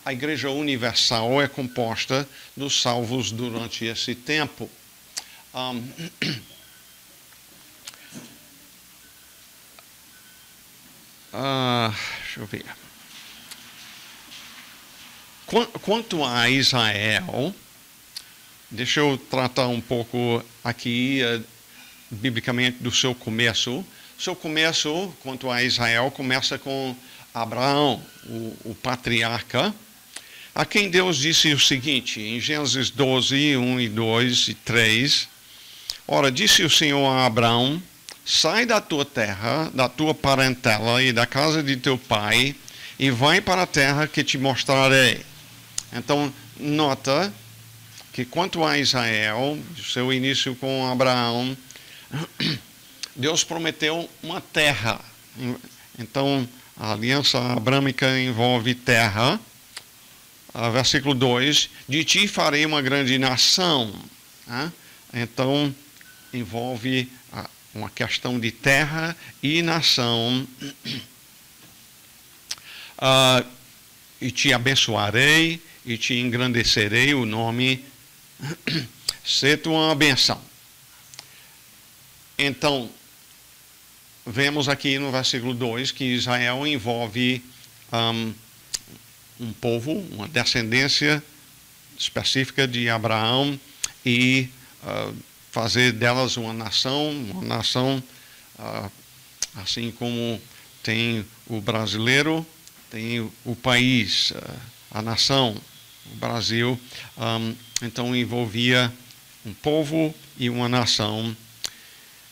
A Igreja Universal é composta dos salvos durante esse tempo. Deixa eu ver. Quanto a Israel, deixa eu tratar um pouco aqui, biblicamente, do seu começo. Seu começo, quanto a Israel, começa com Abraão, o patriarca, a quem Deus disse o seguinte, em Gênesis 12, 1 e 2 e 3. Ora, disse o Senhor a Abraão, sai da tua terra, da tua parentela e da casa de teu pai, e vai para a terra que te mostrarei. Então, nota que quanto a Israel, seu início com Abraão, Deus prometeu uma terra. Então, a aliança abrâmica envolve terra. Versículo 2, de ti farei uma grande nação. Então, envolve uma questão de terra e nação. E te abençoarei e te engrandecerei o nome, ser tu uma benção. Então, vemos aqui no versículo 2 que Israel envolve um povo, uma descendência específica de Abraão e fazer delas uma nação assim como tem o brasileiro, tem o país, a nação, o Brasil. Então envolvia um povo e uma nação.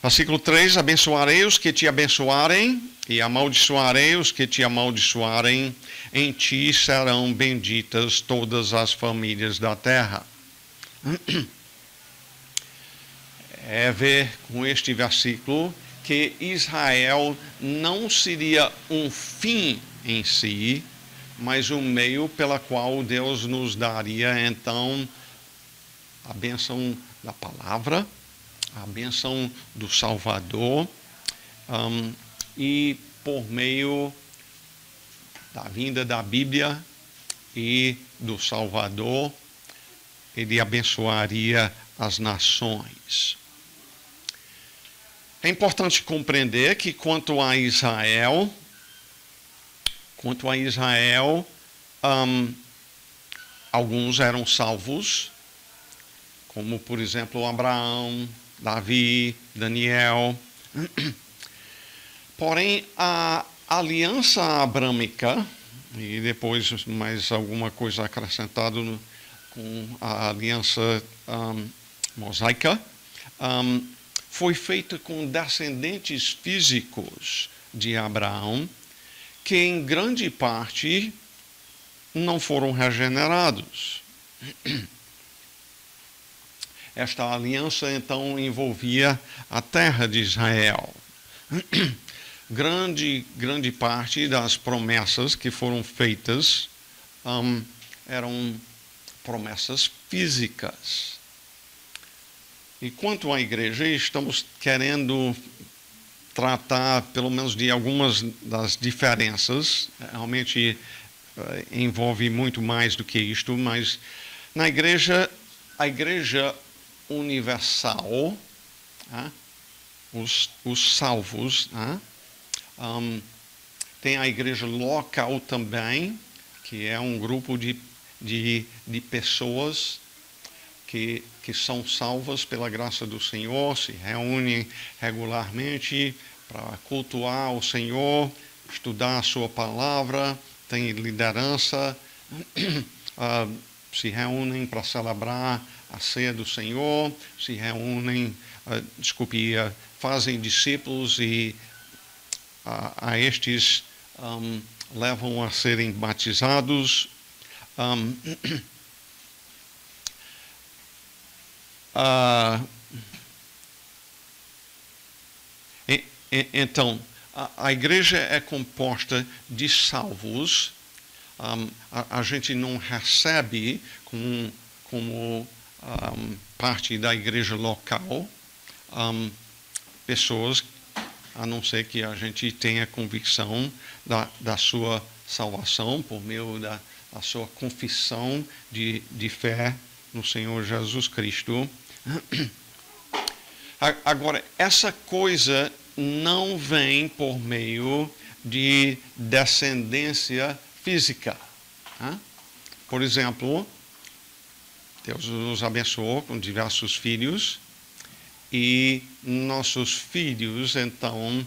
Versículo 3, abençoarei os que te abençoarem e amaldiçoarei os que te amaldiçoarem. Em ti serão benditas todas as famílias da terra. É ver com este versículo que Israel não seria um fim em si, mas um meio pela qual Deus nos daria, então, a bênção da palavra, a bênção do Salvador, e por meio da vinda da Bíblia e do Salvador, ele abençoaria as nações. É importante compreender que quanto a Israel, alguns eram salvos, como por exemplo Abraão, Davi, Daniel. Porém, a aliança abrâmica, e depois mais alguma coisa acrescentada com a aliança mosaica, foi feita com descendentes físicos de Abraão, que em grande parte não foram regenerados. Esta aliança, então, envolvia a terra de Israel. Grande parte das promessas que foram feitas eram promessas físicas. E quanto à igreja, estamos querendo tratar, pelo menos, de algumas das diferenças. Realmente envolve muito mais do que isto, mas na igreja, a igreja universal, os salvos, tem a igreja local também, que é um grupo de pessoas que são salvas pela graça do Senhor, se reúnem regularmente para cultuar o Senhor, estudar a sua palavra, tem liderança, se reúnem para celebrar a ceia do Senhor, se reúnem, fazem discípulos e a estes levam a serem batizados. Então, a igreja é composta de salvos. A gente não recebe como parte da igreja local pessoas, a não ser que a gente tenha convicção da sua salvação por meio da sua confissão de fé no Senhor Jesus Cristo. Agora, essa coisa não vem por meio de descendência física. Por exemplo, Deus nos abençoou com diversos filhos e nossos filhos, então,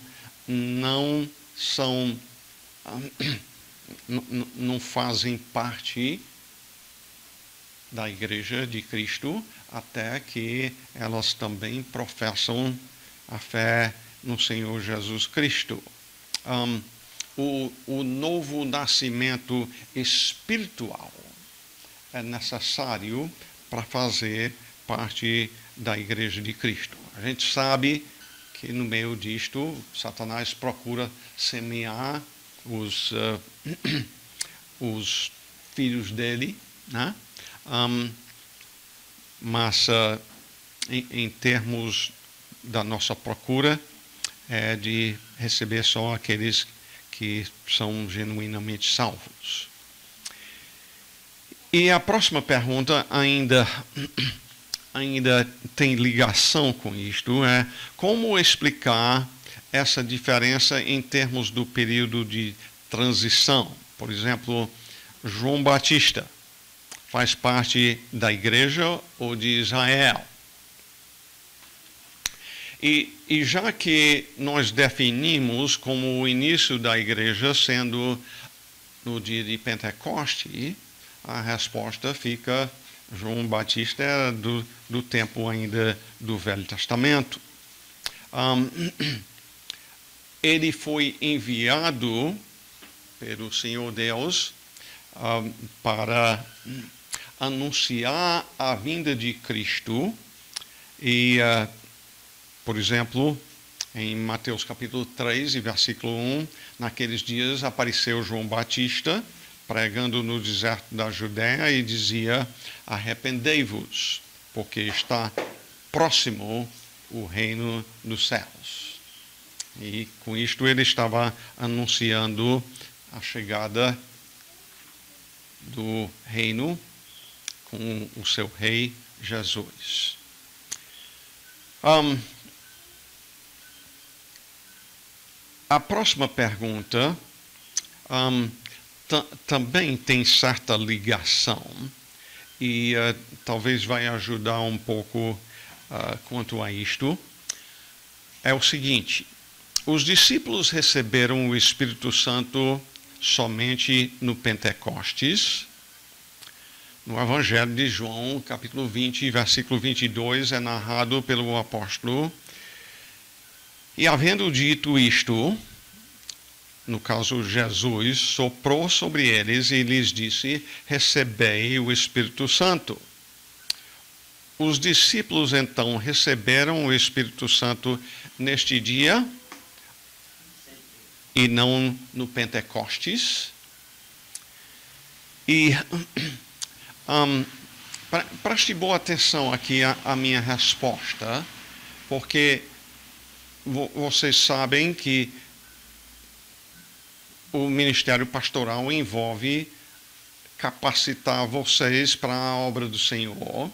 não fazem parte da Igreja de Cristo até que elas também professam a fé no Senhor Jesus Cristo. O novo nascimento espiritual é necessário para fazer parte da Igreja de Cristo. A gente sabe que no meio disto, Satanás procura semear os filhos dele, né? Mas em termos da nossa procura, é de receber só aqueles que são genuinamente salvos. E a próxima pergunta ainda tem ligação com isto, é como explicar essa diferença em termos do período de transição. Por exemplo, João Batista faz parte da igreja ou de Israel. E já que nós definimos como o início da igreja sendo no dia de Pentecoste, a resposta fica: João Batista era do tempo ainda do Velho Testamento. Ele foi enviado pelo Senhor Deus para anunciar a vinda de Cristo. E, por exemplo, em Mateus capítulo 3, versículo 1, naqueles dias apareceu João Batista pregando no deserto da Judéia e dizia: arrependei-vos, porque está próximo o reino dos céus. E com isto ele estava anunciando a chegada do reino com o seu rei Jesus. A próxima pergunta também tem certa ligação e talvez vai ajudar um pouco quanto a isto. É o seguinte: os discípulos receberam o Espírito Santo somente no Pentecostes. No Evangelho de João, capítulo 20, versículo 22, é narrado pelo apóstolo: e havendo dito isto, no caso Jesus, soprou sobre eles e lhes disse: recebei o Espírito Santo. Os discípulos então receberam o Espírito Santo neste dia e não no Pentecostes. E preste boa atenção aqui à minha resposta, porque vocês sabem que o ministério pastoral envolve capacitar vocês para a obra do Senhor.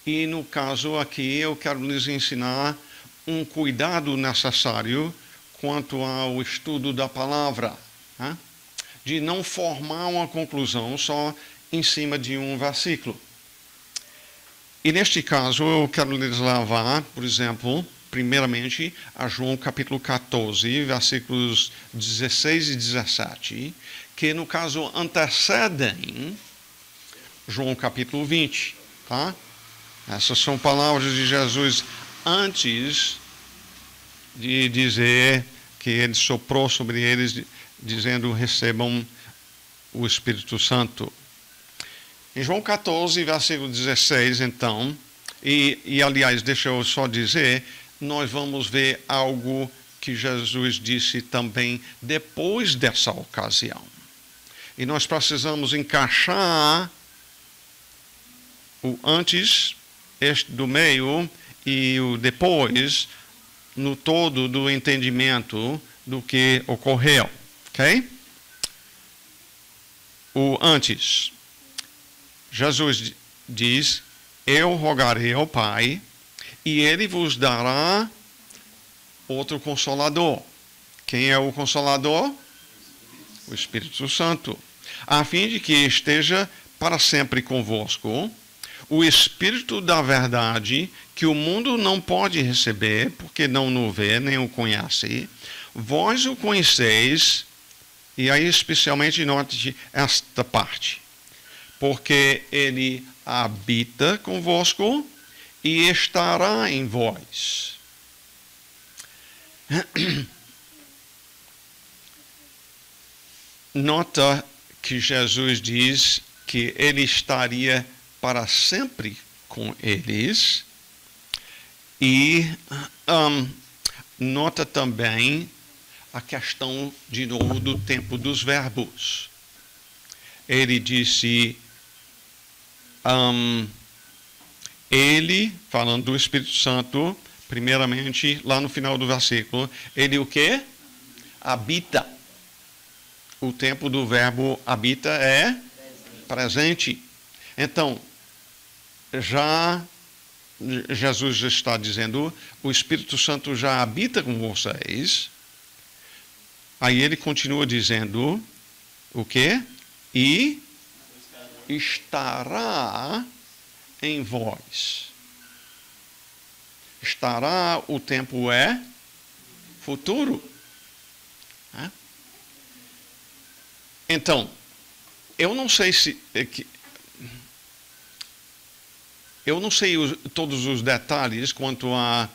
E no caso aqui eu quero lhes ensinar um cuidado necessário quanto ao estudo da palavra, né? De não formar uma conclusão só em cima de um versículo. E neste caso eu quero lhes levar, por exemplo, primeiramente a João capítulo 14, versículos 16 e 17, que no caso antecedem João capítulo 20, tá? Essas são palavras de Jesus antes de dizer que ele soprou sobre eles, dizendo: recebam o Espírito Santo. Em João 14, versículo 16, então, e aliás, deixa eu só dizer, nós vamos ver algo que Jesus disse também depois dessa ocasião. E nós precisamos encaixar o antes, este do meio, e o depois, no todo do entendimento do que ocorreu. Ok? o antes. Jesus diz: eu rogarei ao Pai, e ele vos dará outro Consolador. Quem é o Consolador? O Espírito Santo. A fim de que esteja para sempre convosco, o Espírito da verdade, que o mundo não pode receber, porque não o vê, nem o conhece. Vós o conheceis, e aí especialmente note esta parte, porque ele habita convosco e estará em vós. Nota que Jesus diz que ele estaria para sempre com eles. E nota também a questão, de novo, do tempo dos verbos. Ele disse, ele, falando do Espírito Santo, primeiramente, lá no final do versículo, ele o quê? Habita. O tempo do verbo habita é presente. Então, já Jesus está dizendo, o Espírito Santo já habita com vocês. Aí ele continua dizendo, o quê? E estará em vós. Estará, o tempo é futuro. Então, eu não sei todos os detalhes quanto a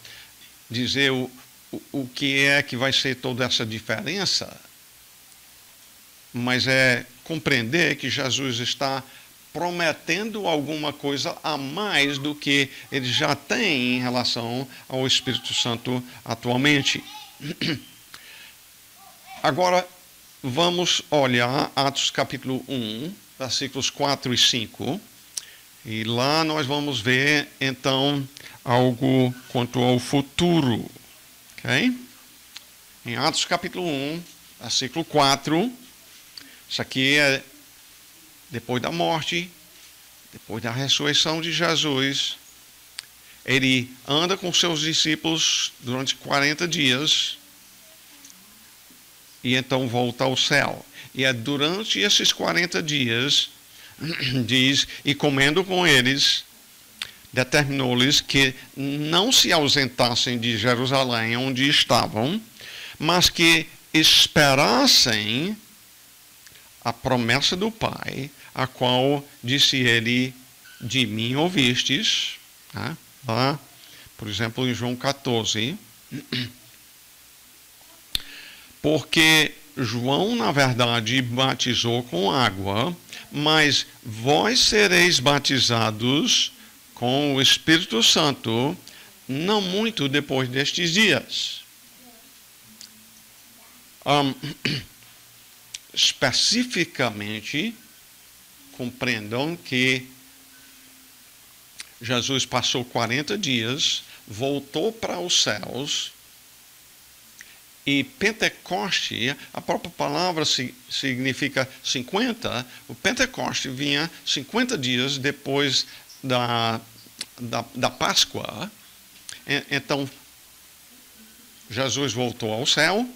dizer o que é que vai ser toda essa diferença, mas é compreender que Jesus está prometendo alguma coisa a mais do que ele já tem em relação ao Espírito Santo atualmente. Agora, vamos olhar Atos capítulo 1, versículos 4 e 5. E lá nós vamos ver, então, algo quanto ao futuro. Ok? Em Atos capítulo 1, versículo 4. Isso aqui é depois da morte, depois da ressurreição de Jesus. Ele anda com seus discípulos durante 40 dias. E então volta ao céu. E é durante esses 40 dias, diz, e comendo com eles, determinou-lhes que não se ausentassem de Jerusalém, onde estavam, mas que esperassem a promessa do Pai, a qual disse ele, de mim ouvistes, lá, por exemplo, em João 14, porque João, na verdade, batizou com água, mas vós sereis batizados com o Espírito Santo não muito depois destes dias. Especificamente, compreendam que Jesus passou 40 dias, voltou para os céus. E Pentecoste, a própria palavra significa 50, o Pentecoste vinha 50 dias depois da Páscoa. Então, Jesus voltou ao céu,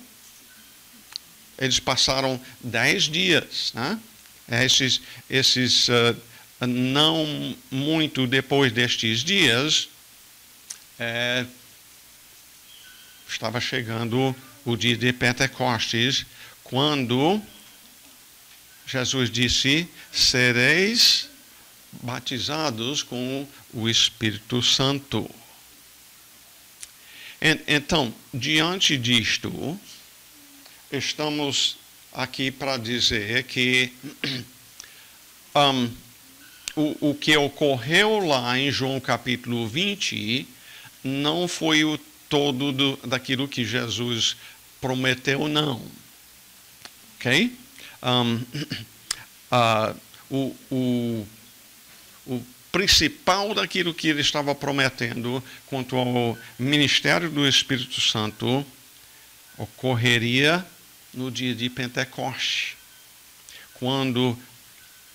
eles passaram 10 dias, né? Não muito depois destes dias, estava chegando o dia de Pentecostes, quando Jesus disse, sereis batizados com o Espírito Santo. Então, diante disto, estamos aqui para dizer que o que ocorreu lá em João capítulo 20 não foi o todo daquilo que Jesus prometeu, não. Ok? O principal daquilo que ele estava prometendo quanto ao ministério do Espírito Santo ocorreria no dia de Pentecoste, quando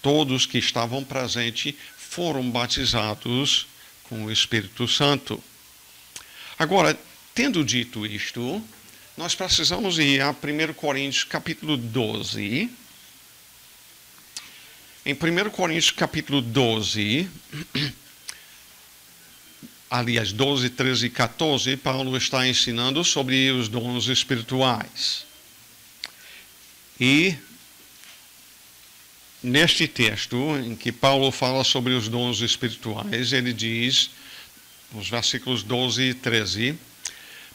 todos que estavam presentes foram batizados com o Espírito Santo. Agora, tendo dito isto, nós precisamos ir a 1 Coríntios capítulo 12. Em 1 Coríntios capítulo 12, aliás, 12, 13 e 14, Paulo está ensinando sobre os dons espirituais. E neste texto, em que Paulo fala sobre os dons espirituais, ele diz, nos versículos 12 e 13,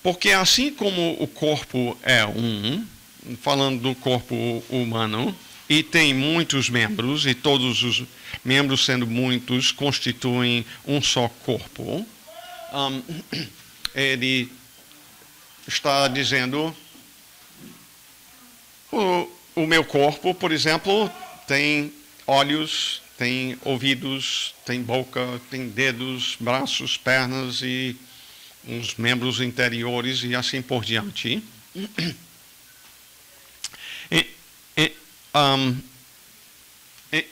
porque assim como o corpo é um, falando do corpo humano, e tem muitos membros, e todos os membros sendo muitos, constituem um só corpo, ele está dizendo, o meu corpo, por exemplo, tem olhos, tem ouvidos, tem boca, tem dedos, braços, pernas e uns membros interiores e assim por diante.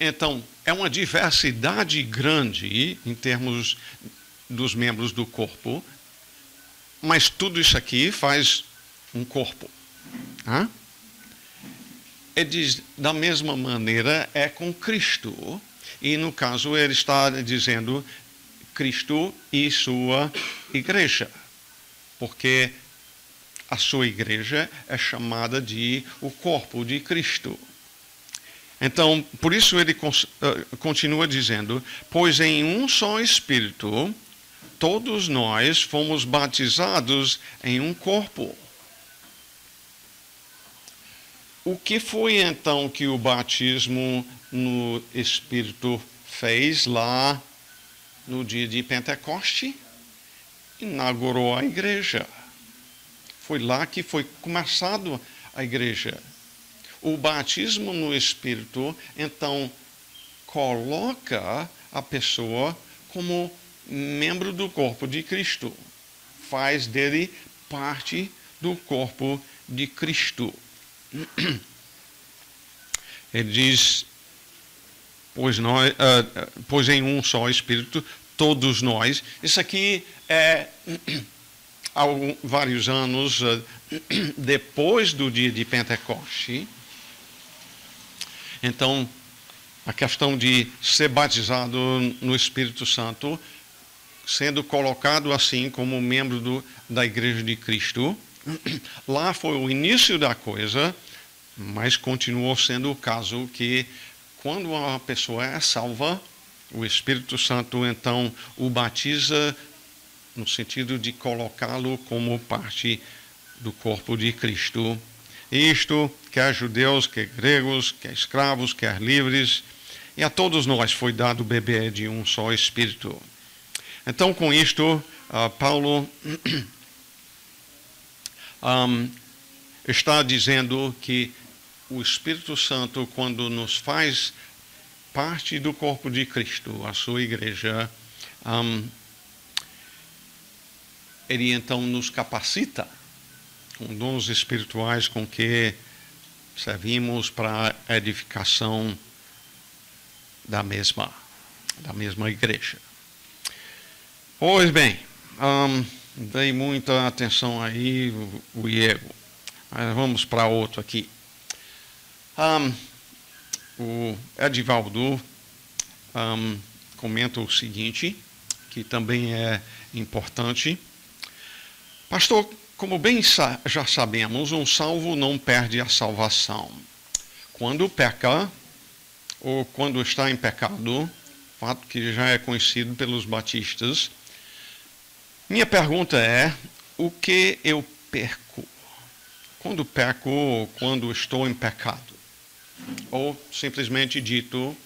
Então, é uma diversidade grande em termos dos membros do corpo, mas tudo isso aqui faz um corpo. Ele diz, da mesma maneira é com Cristo, e no caso ele está dizendo Cristo e sua igreja, porque a sua igreja é chamada de o corpo de Cristo. Então, por isso ele continua dizendo, pois em um só Espírito, todos nós fomos batizados em um corpo. O que foi então que o batismo no Espírito fez lá no dia de Pentecoste? Inaugurou a igreja. Foi lá que foi começado a igreja. O batismo no Espírito, então, coloca a pessoa como membro do corpo de Cristo. Faz dele parte do corpo de Cristo. Ele diz, pois em um só Espírito, todos nós. Isso aqui é há vários anos depois do dia de Pentecoste. Então, a questão de ser batizado no Espírito Santo, sendo colocado assim como membro da Igreja de Cristo, lá foi o início da coisa, mas continuou sendo o caso que quando a pessoa é salva, o Espírito Santo então o batiza no sentido de colocá-lo como parte do corpo de Cristo. Isto, quer judeus, quer gregos, quer escravos, quer livres, e a todos nós foi dado beber de um só Espírito. Então, com isto, Paulo está dizendo que o Espírito Santo, quando nos faz parte do corpo de Cristo, a sua igreja, ele então nos capacita com dons espirituais com que servimos para a edificação da mesma igreja. Pois bem, dei muita atenção aí, o Diego. Mas vamos para outro aqui. O Edivaldo comenta o seguinte, que também é importante. Pastor, como bem já sabemos, um salvo não perde a salvação. Quando peca, ou quando está em pecado, fato que já é conhecido pelos batistas, minha pergunta é, o que eu perco? Quando peco ou quando estou em pecado? Ou, simplesmente dito,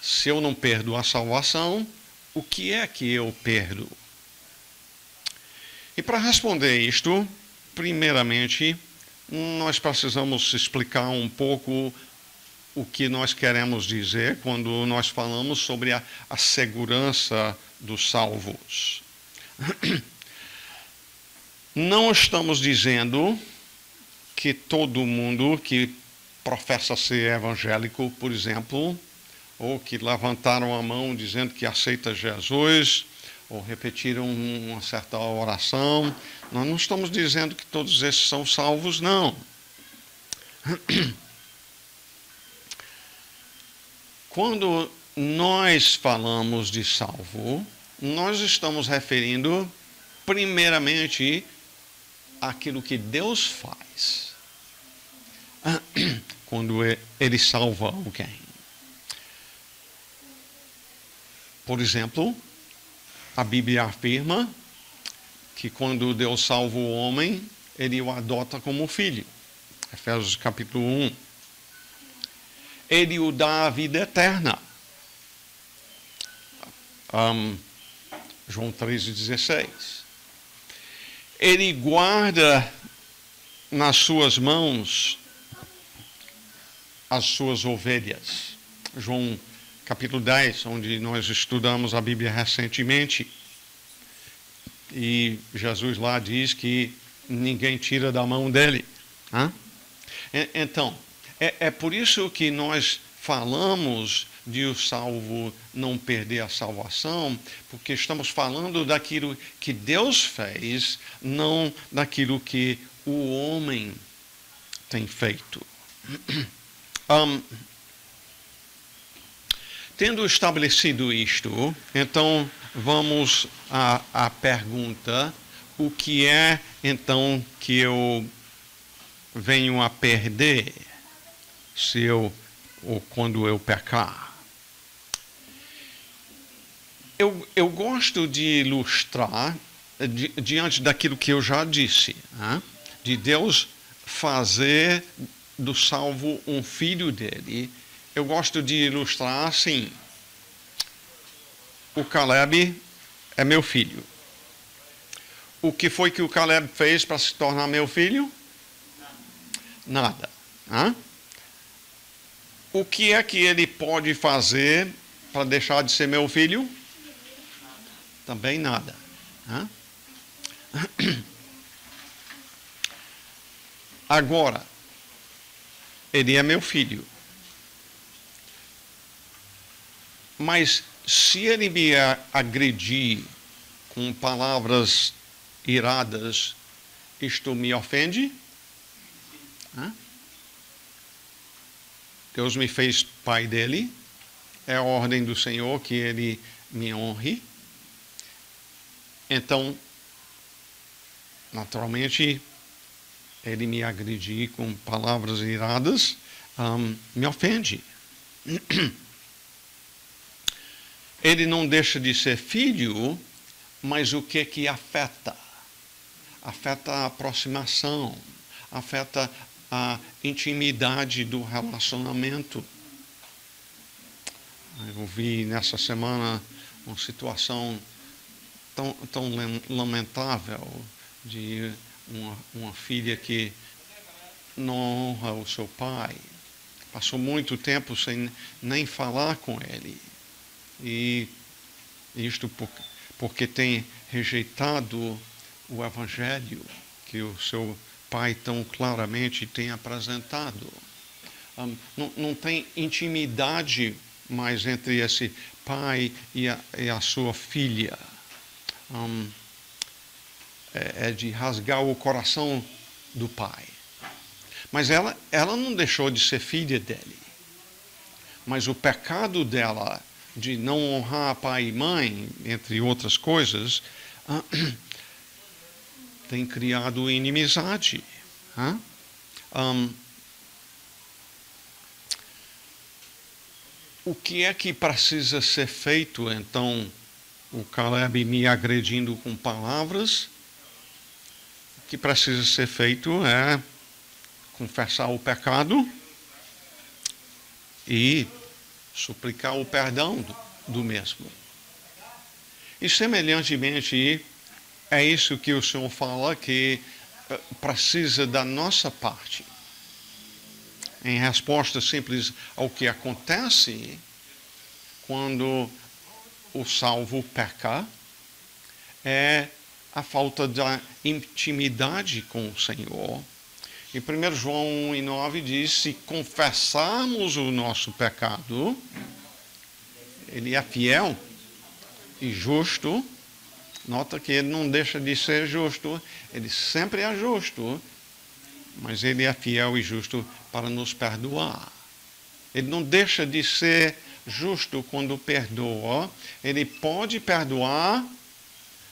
se eu não perdo a salvação, o que é que eu perdo? E para responder isto, primeiramente, nós precisamos explicar um pouco o que nós queremos dizer quando nós falamos sobre a segurança dos salvos. Não estamos dizendo que todo mundo que professa ser evangélico, por exemplo, ou que levantaram a mão dizendo que aceita Jesus, ou repetiram uma certa oração. Nós não estamos dizendo que todos esses são salvos, não. Quando nós falamos de salvo, nós estamos referindo primeiramente àquilo que Deus faz quando Ele salva alguém. Por exemplo, a Bíblia afirma que quando Deus salva o homem, Ele o adota como filho. Efésios capítulo 1. Ele o dá a vida eterna. João 3,16. Ele guarda nas suas mãos as suas ovelhas. João capítulo 10, onde nós estudamos a Bíblia recentemente. E Jesus lá diz que ninguém tira da mão dele. Então, é por isso que nós falamos de o salvo não perder a salvação, porque estamos falando daquilo que Deus fez, não daquilo que o homem tem feito. Tendo estabelecido isto, então vamos à pergunta: o que é então que eu venho a perder se eu ou quando eu pecar? Eu gosto de ilustrar diante daquilo que eu já disse, de Deus fazer do salvo um filho dele. Eu gosto de ilustrar assim: o Caleb é meu filho. O que foi que o Caleb fez para se tornar meu filho? Nada. O que é que ele pode fazer para deixar de ser meu filho? Também nada. Agora, ele é meu filho. Mas se ele me agredir com palavras iradas, isto me ofende? Deus me fez pai dele. É a ordem do Senhor que ele me honre. Então, naturalmente, ele me agredir com palavras iradas me ofende. Ele não deixa de ser filho, mas o que afeta? Afeta a aproximação, afeta a intimidade do relacionamento. Eu vi nessa semana uma situação tão lamentável de uma filha que não honra o seu pai. Passou muito tempo sem nem falar com ele. E isto porque tem rejeitado o evangelho que o seu pai tão claramente tem apresentado. Não tem intimidade mais entre esse pai e a sua filha. É de rasgar o coração do pai. Mas ela não deixou de ser filha dele. Mas o pecado dela de não honrar pai e mãe, entre outras coisas, tem criado inimizade. O que é que precisa ser feito, então, o Caleb me agredindo com palavras? O que precisa ser feito é confessar o pecado e suplicar o perdão do mesmo. E semelhantemente, é isso que o Senhor fala que precisa da nossa parte. Em resposta simples ao que acontece quando o salvo peca, é a falta da intimidade com o Senhor Em 1 João 1:9 diz, se confessarmos o nosso pecado, ele é fiel e justo. Nota que ele não deixa de ser justo, ele sempre é justo, mas ele é fiel e justo para nos perdoar. Ele não deixa de ser justo quando perdoa, ele pode perdoar,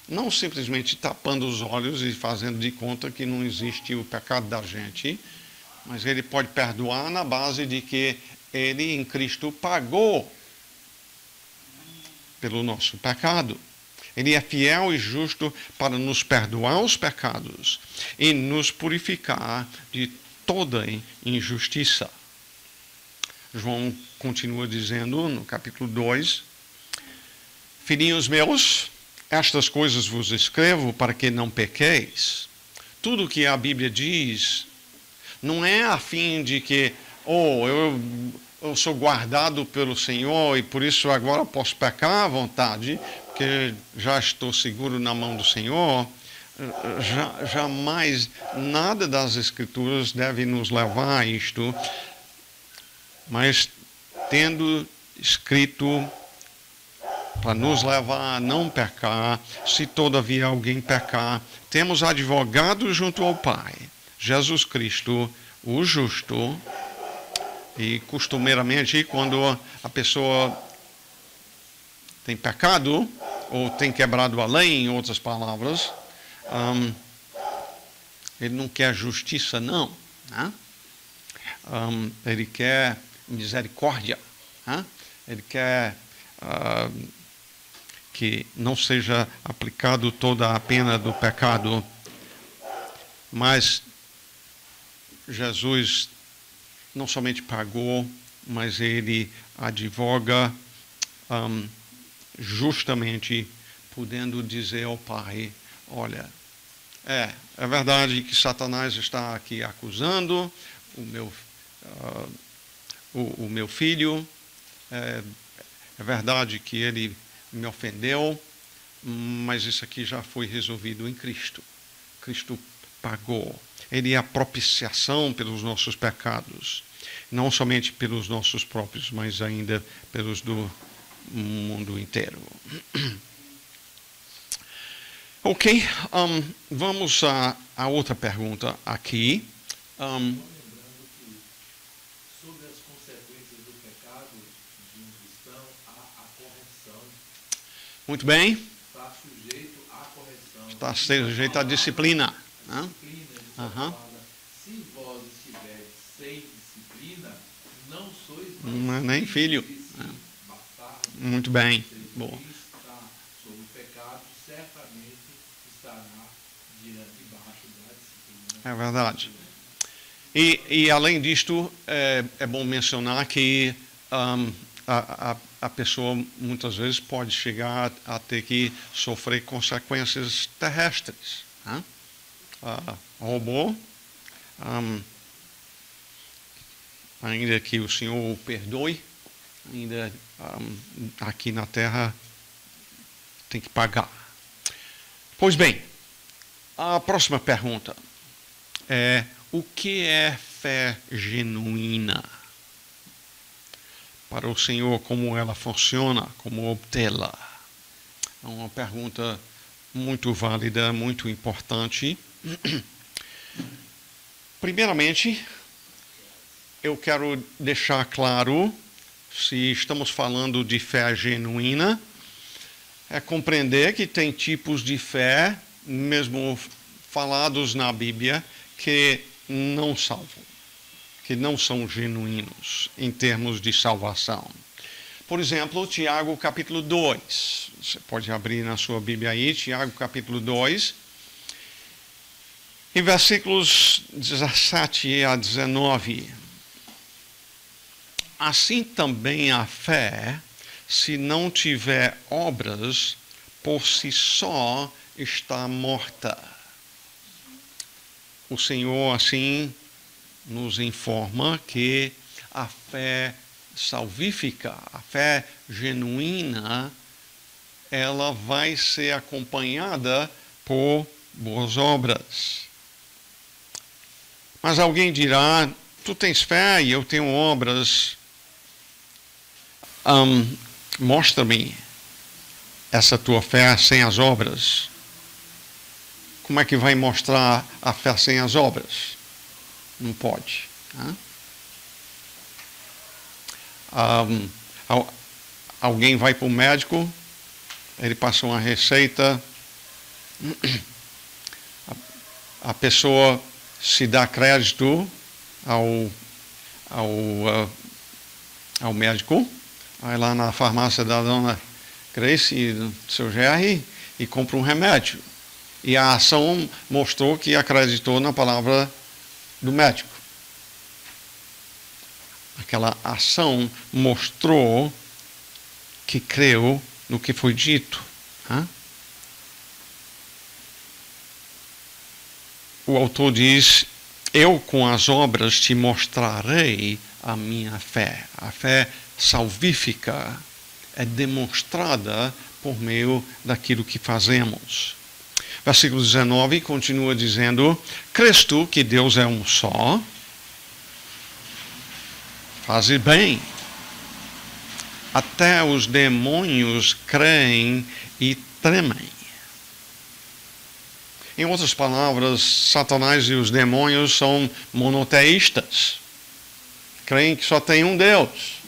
não simplesmente tapando os olhos e fazendo de conta que não existe o pecado da gente, mas ele pode perdoar na base de que ele em Cristo pagou pelo nosso pecado. Ele é fiel e justo para nos perdoar os pecados e nos purificar de toda injustiça. João continua dizendo no capítulo 2, filhinhos meus, estas coisas vos escrevo para que não pequeis. Tudo que a Bíblia diz não é a fim de que, eu sou guardado pelo Senhor e por isso agora posso pecar à vontade, porque já estou seguro na mão do Senhor. Jamais nada das Escrituras deve nos levar a isto, mas tendo escrito para nos levar a não pecar, se todavia alguém pecar, temos advogado junto ao Pai, Jesus Cristo, o justo. E costumeiramente, quando a pessoa tem pecado, ou tem quebrado a lei, em outras palavras, ele não quer justiça, não. Né? Ele quer misericórdia. Né? Ele quer que não seja aplicado toda a pena do pecado. Mas Jesus não somente pagou, mas ele advoga justamente, podendo dizer ao Pai, olha, é verdade que Satanás está aqui acusando o meu filho, é verdade que ele me ofendeu, mas isso aqui já foi resolvido em Cristo. Cristo pagou. Ele é a propiciação pelos nossos pecados, não somente pelos nossos próprios, mas ainda pelos do mundo inteiro. Ok, vamos a outra pergunta aqui. Lembrando que sobre as consequências do pecado de um cristão, há a correção. Muito bem. Está sujeito à correção. Está sujeito à disciplina. Disciplina, Aham. se vós estiveres sem disciplina, não sois Não é nem filho. bastardo. Muito bem. Boa. Quem está sob o pecado, certamente estará debaixo da disciplina. É verdade. E além disto, é bom mencionar que a pessoa muitas vezes pode chegar a ter que sofrer consequências terrestres. Né? Roubou, ainda que o Senhor o perdoe, ainda aqui na terra tem que pagar. Pois bem, a próxima pergunta é: o que é fé genuína? Para o Senhor, como ela funciona, como obtê-la? É uma pergunta muito válida, muito importante. Primeiramente, eu quero deixar claro, se estamos falando de fé genuína, é compreender que tem tipos de fé, mesmo falados na Bíblia, que não salvam, que não são genuínos em termos de salvação. Por exemplo, Tiago capítulo 2. Você pode abrir na sua Bíblia aí, Tiago capítulo 2. Em versículos 17 a 19. Assim também a fé, se não tiver obras, por si só está morta. O Senhor, assim, nos informa que a fé salvífica, a fé genuína, ela vai ser acompanhada por boas obras. Mas alguém dirá, tu tens fé e eu tenho obras. Mostra-me essa tua fé sem as obras. Como é que vai mostrar a fé sem as obras? Não pode. Né? Alguém vai para o médico, ele passa uma receita, a pessoa se dá crédito ao médico, vai lá na farmácia da dona Grace e do seu GR e compra um remédio. E a ação mostrou que acreditou na palavra do médico. Aquela ação mostrou que creu no que foi dito. Né? O autor diz, eu com as obras te mostrarei a minha fé. A fé salvífica é demonstrada por meio daquilo que fazemos. Versículo 19 continua dizendo, crês tu que Deus é um só? Faze bem. Até os demônios creem e tremem. Em outras palavras, Satanás e os demônios são monoteístas. Creem que só tem um Deus.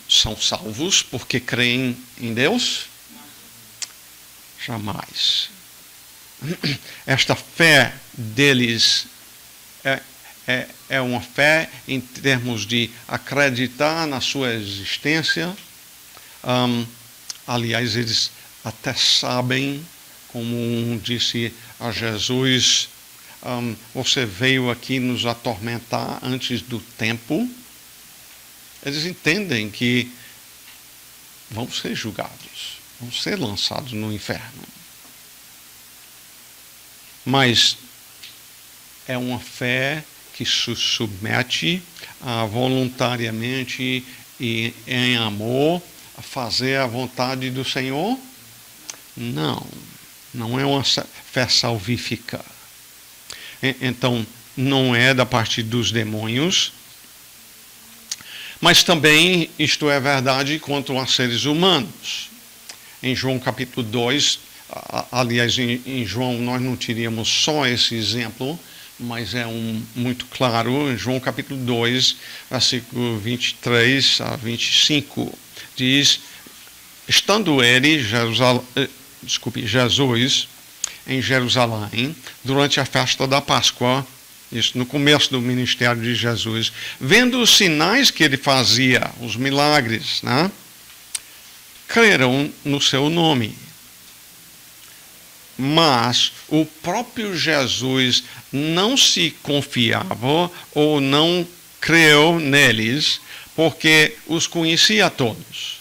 São salvos porque creem em Deus? Jamais. Esta fé deles é uma fé em termos de acreditar na sua existência. Aliás, eles até sabem, como um disse a Jesus, você veio aqui nos atormentar antes do tempo. Eles entendem que vamos ser julgados, vamos ser lançados no inferno. Mas é uma fé que se submete voluntariamente e em amor a fazer a vontade do Senhor? Não é uma fé salvífica. Então, não é da parte dos demônios, mas também isto é verdade quanto a seres humanos. Em João capítulo 2, aliás, em João nós não teríamos só esse exemplo, mas é muito claro, em João capítulo 2, versículo 23 a 25, diz, estando ele, Jesus, em Jerusalém, durante a festa da Páscoa, isso no começo do ministério de Jesus, vendo os sinais que ele fazia, os milagres, né, creram no seu nome. Mas o próprio Jesus não se confiava ou não creu neles, porque os conhecia a todos.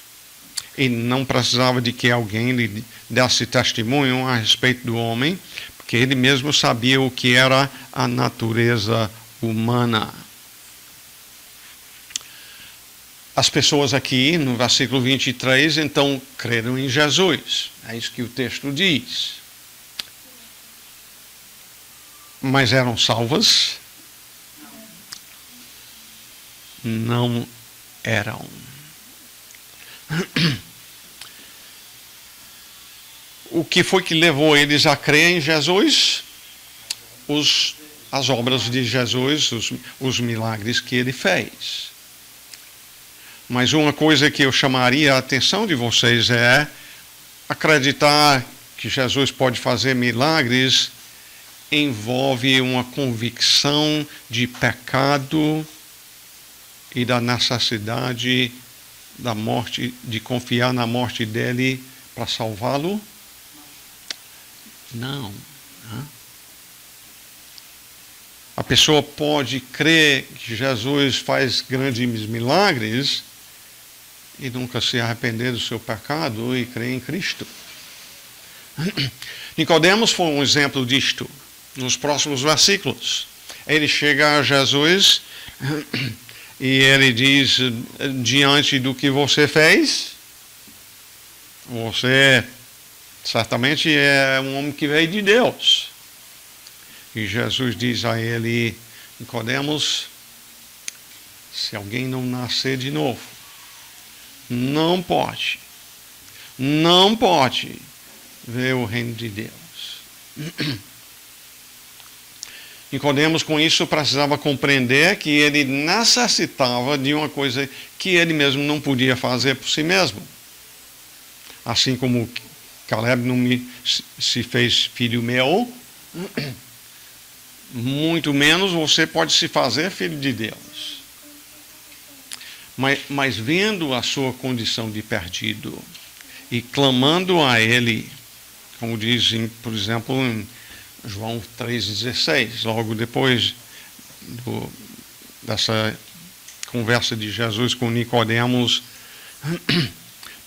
E não precisava de que alguém lhe desse testemunho a respeito do homem, porque ele mesmo sabia o que era a natureza humana. As pessoas aqui, no versículo 23, então, creram em Jesus. É isso que o texto diz. Mas eram salvas? Não eram. O que foi que levou eles a crer em Jesus? As obras de Jesus, os milagres que ele fez. Mas uma coisa que eu chamaria a atenção de vocês é acreditar que Jesus pode fazer milagres envolve uma convicção de pecado e da necessidade da morte, de confiar na morte dele para salvá-lo? Não. A pessoa pode crer que Jesus faz grandes milagres e nunca se arrepender do seu pecado e crer em Cristo. Nicodemos foi um exemplo disto. Nos próximos versículos, ele chega a Jesus e ele diz, diante do que você fez, você certamente é um homem que veio de Deus. E Jesus diz a ele, Nicodemos, se alguém não nascer de novo, não pode ver o reino de Deus. Nicodemos, com isso, precisava compreender que ele necessitava de uma coisa que ele mesmo não podia fazer por si mesmo. Assim como Caleb não se fez filho meu, muito menos você pode se fazer filho de Deus. Mas vendo a sua condição de perdido e clamando a Ele, como diz, por exemplo, em João 3,16, logo depois dessa conversa de Jesus com Nicodemos,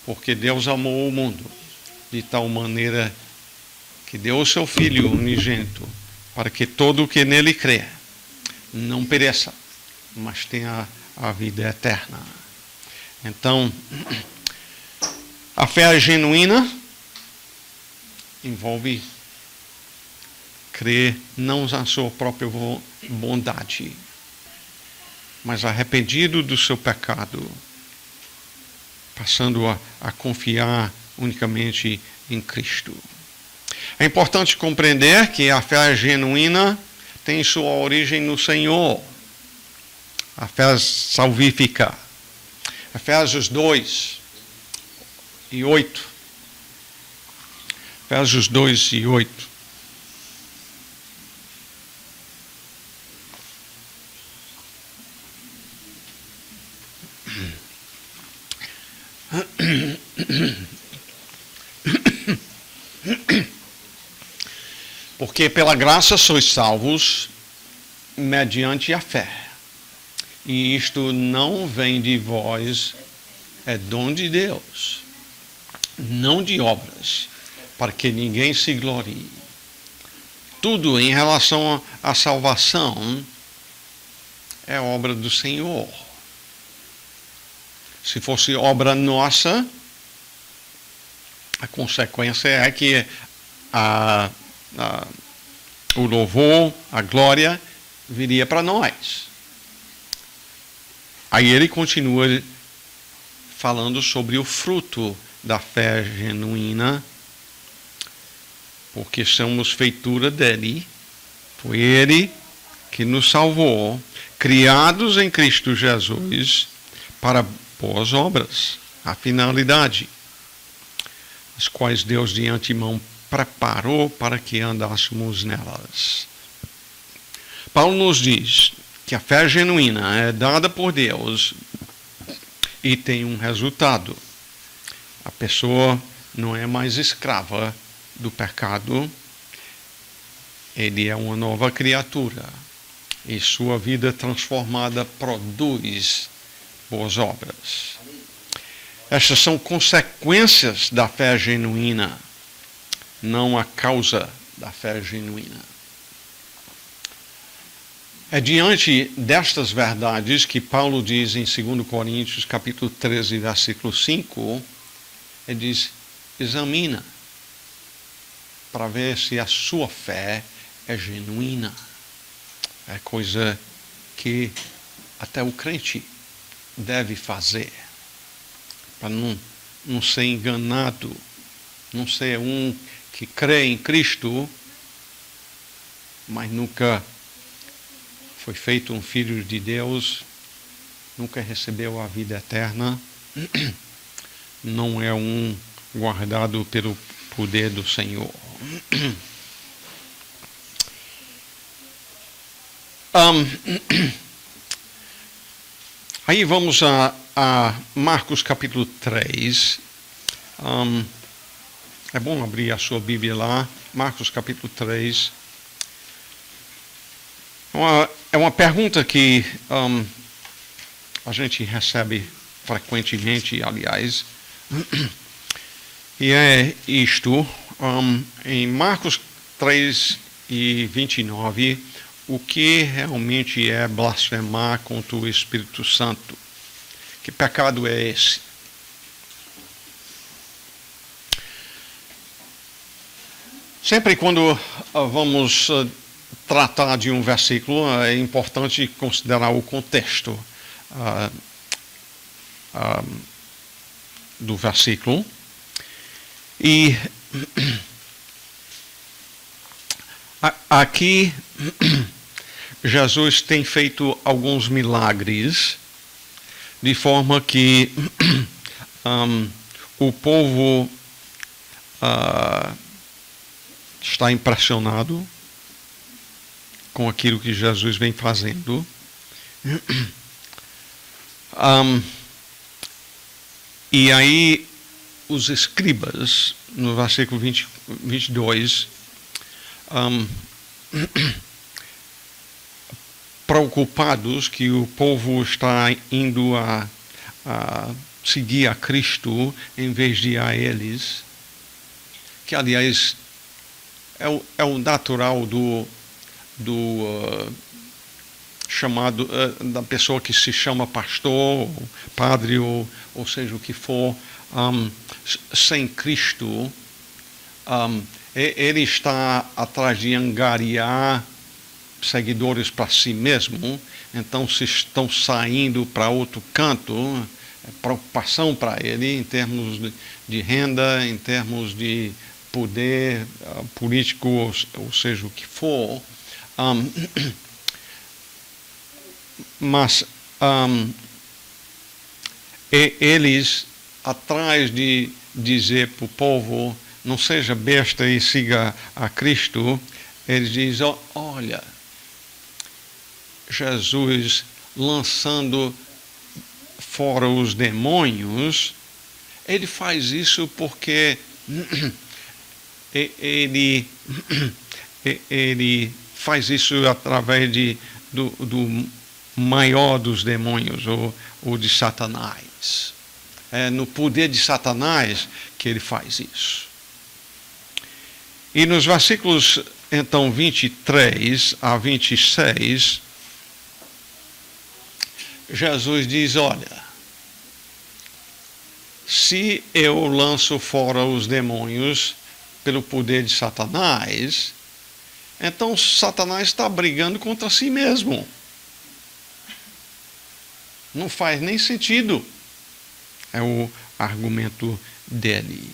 porque Deus amou o mundo de tal maneira que deu o seu Filho unigênito, para que todo o que nele crê não pereça, mas tenha a vida eterna. Então, a fé genuína envolve crer não na sua própria bondade, mas arrependido do seu pecado, passando a confiar unicamente em Cristo. É importante compreender que a fé genuína tem sua origem no Senhor. A fé salvífica. Efésios 2 e 8. Efésios 2 e 8. Porque pela graça sois salvos mediante a fé. E isto não vem de vós, é dom de Deus, não de obras, para que ninguém se glorie. Tudo em relação à salvação é obra do Senhor. Se fosse obra nossa, a consequência é que o louvor, a glória, viria para nós. Aí ele continua falando sobre o fruto da fé genuína, porque somos feitura dele, foi ele que nos salvou, criados em Cristo Jesus, para boas obras, a finalidade, as quais Deus de antemão preparou para que andássemos nelas. Paulo nos diz que a fé genuína é dada por Deus e tem um resultado. A pessoa não é mais escrava do pecado, ele é uma nova criatura e sua vida transformada produz boas obras. Estas são consequências da fé genuína, não a causa da fé genuína. É diante destas verdades que Paulo diz em 2 Coríntios, capítulo 13, versículo 5, ele diz, examina para ver se a sua fé é genuína. É coisa que até o crente deve fazer, para não ser enganado, não ser um que crê em Cristo, mas nunca foi feito um filho de Deus, nunca recebeu a vida eterna, não é um guardado pelo poder do Senhor. Aí vamos a Marcos capítulo 3. É bom abrir a sua Bíblia lá, Marcos capítulo 3. É uma pergunta que a gente recebe frequentemente, aliás, e é isto, em Marcos 3 e 29, o que realmente é blasfemar contra o Espírito Santo? Que pecado é esse? Sempre quando vamos tratar de um versículo, é importante considerar o contexto do versículo. E aqui Jesus tem feito alguns milagres, de forma que o povo está impressionado com aquilo que Jesus vem fazendo. E aí os escribas, no versículo 22, preocupados que o povo está indo a seguir a Cristo em vez de a eles, que aliás é o natural do chamado da pessoa que se chama pastor, padre, ou seja o que for, sem Cristo, ele está atrás de angariar seguidores para si mesmo. Então, se estão saindo para outro canto, é preocupação para ele em termos de renda, em termos de poder político, ou seja o que for. Mas eles, atrás de dizer para o povo, não seja besta e siga a Cristo, eles dizem, olha, Jesus lançando fora os demônios, ele faz isso porque ele faz isso através do maior dos demônios, ou de Satanás. É no poder de Satanás que ele faz isso. E nos versículos, então, 23 a 26, Jesus diz, olha, se eu lanço fora os demônios pelo poder de Satanás, então Satanás está brigando contra si mesmo. Não faz nem sentido. É o argumento dele.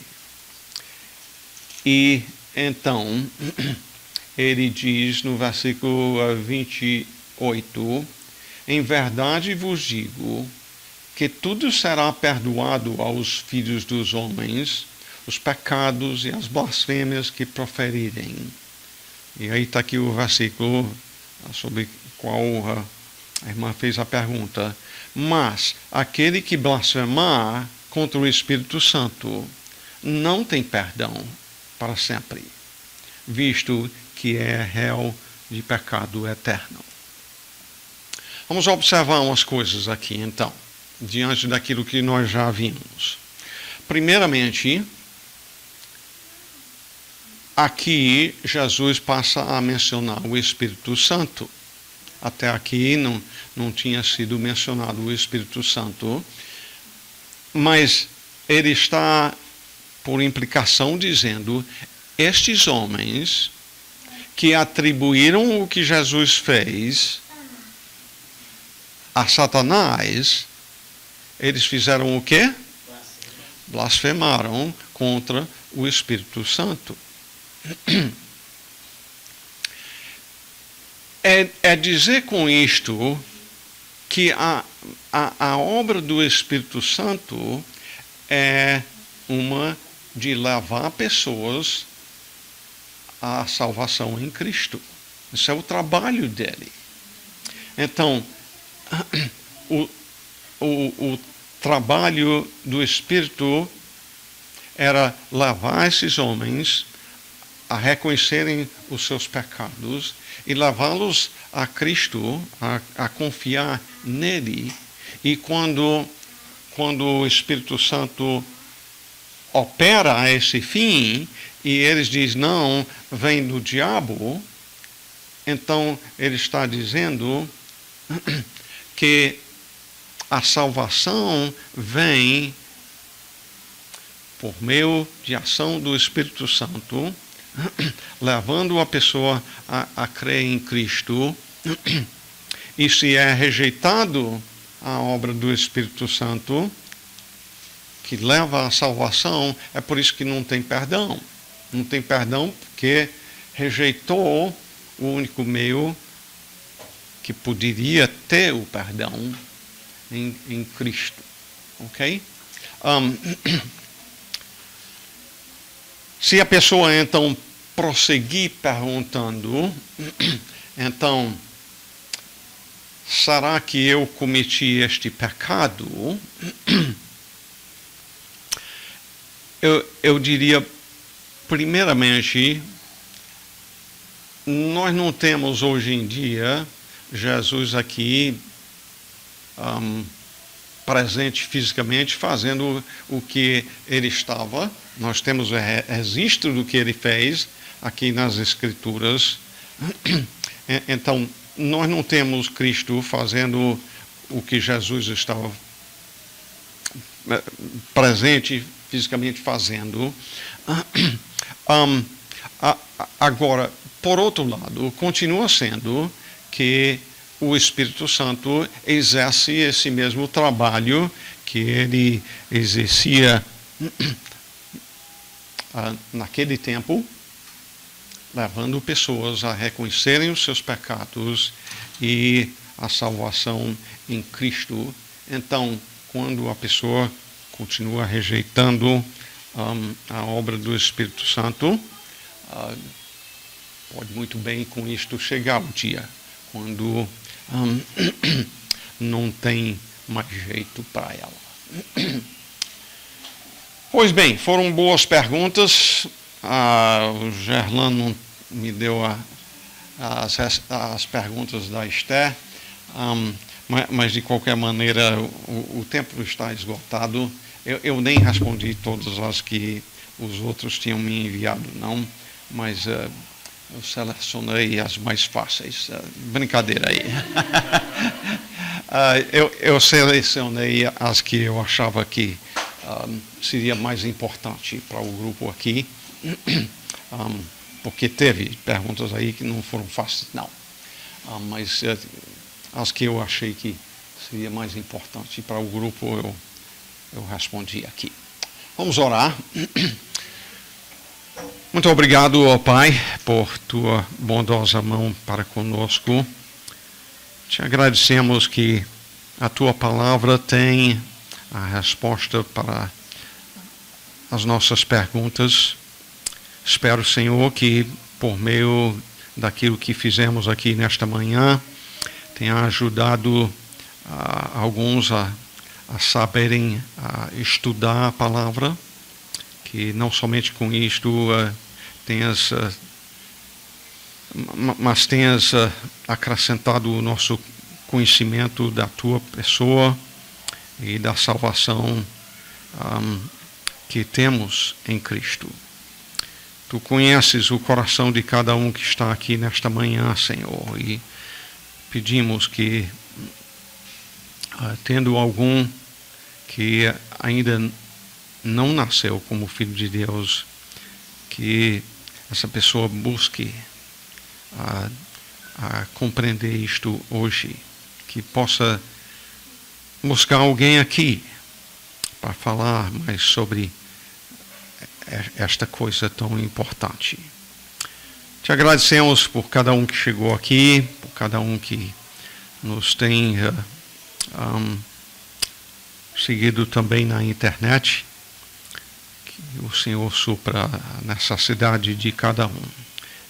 E então, ele diz no versículo 28, em verdade vos digo que tudo será perdoado aos filhos dos homens, os pecados e as blasfêmias que proferirem. E aí está aqui o versículo sobre qual a irmã fez a pergunta. Mas aquele que blasfemar contra o Espírito Santo não tem perdão para sempre, visto que é réu de pecado eterno. Vamos observar umas coisas aqui, então, diante daquilo que nós já vimos. Primeiramente, aqui Jesus passa a mencionar o Espírito Santo. Até aqui não tinha sido mencionado o Espírito Santo, mas ele está, por implicação, dizendo, estes homens que atribuíram o que Jesus fez a Satanás, eles fizeram o quê? Blasfemaram contra o Espírito Santo. É dizer com isto que a obra do Espírito Santo é uma de levar pessoas à salvação em Cristo. Esse é o trabalho dele. Então, o trabalho do Espírito era levar esses homens a reconhecerem os seus pecados e levá-los a Cristo, a confiar nele. E quando o Espírito Santo opera a esse fim, e eles dizem, não, vem do diabo, então ele está dizendo que a salvação vem por meio de ação do Espírito Santo levando a pessoa a crer em Cristo. E se é rejeitado a obra do Espírito Santo, que leva à salvação, é por isso que não tem perdão. Não tem perdão porque rejeitou o único meio que poderia ter o perdão em Cristo. Ok? Se a pessoa então prosseguir perguntando, então, será que eu cometi este pecado? Eu diria, primeiramente, nós não temos hoje em dia Jesus aqui presente fisicamente fazendo o que ele estava. Nós temos o registro do que ele fez aqui nas Escrituras. Então, nós não temos Cristo fazendo o que Jesus estava presente fisicamente fazendo. Agora, por outro lado, continua sendo que o Espírito Santo exerce esse mesmo trabalho que ele exercia naquele tempo, levando pessoas a reconhecerem os seus pecados e a salvação em Cristo. Então, quando a pessoa continua rejeitando a obra do Espírito Santo, pode muito bem com isto chegar o dia quando não tem mais jeito para ela. Pois bem, foram boas perguntas. O Gerlano me deu as perguntas da Esther, mas de qualquer maneira o tempo está esgotado. Eu nem respondi todas as que os outros tinham me enviado, não, mas eu selecionei as mais fáceis. Brincadeira aí. Eu selecionei as que eu achava que seria mais importante para o grupo aqui, porque teve perguntas aí que não foram fáceis, não. Mas as que eu achei que seria mais importante para o grupo, eu respondi aqui. Vamos orar. Muito obrigado, ó Pai, por tua bondosa mão para conosco. Te agradecemos que a tua palavra tem a resposta para as nossas perguntas. Espero, Senhor, que por meio daquilo que fizemos aqui nesta manhã, tenha ajudado alguns a saberem estudar a palavra, que não somente com isto mas tenhas acrescentado o nosso conhecimento da tua pessoa e da salvação que temos em Cristo. Tu conheces o coração de cada um que está aqui nesta manhã, Senhor, e pedimos que, tendo algum que ainda não nasceu como filho de Deus, que essa pessoa busque a compreender isto hoje, que possa buscar alguém aqui para falar mais sobre esta coisa tão importante. Te agradecemos por cada um que chegou aqui, por cada um que nos tem seguido também na internet. Que o Senhor supra a necessidade de cada um.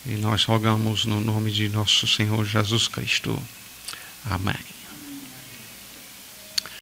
E nós rogamos no nome de nosso Senhor Jesus Cristo. Amém.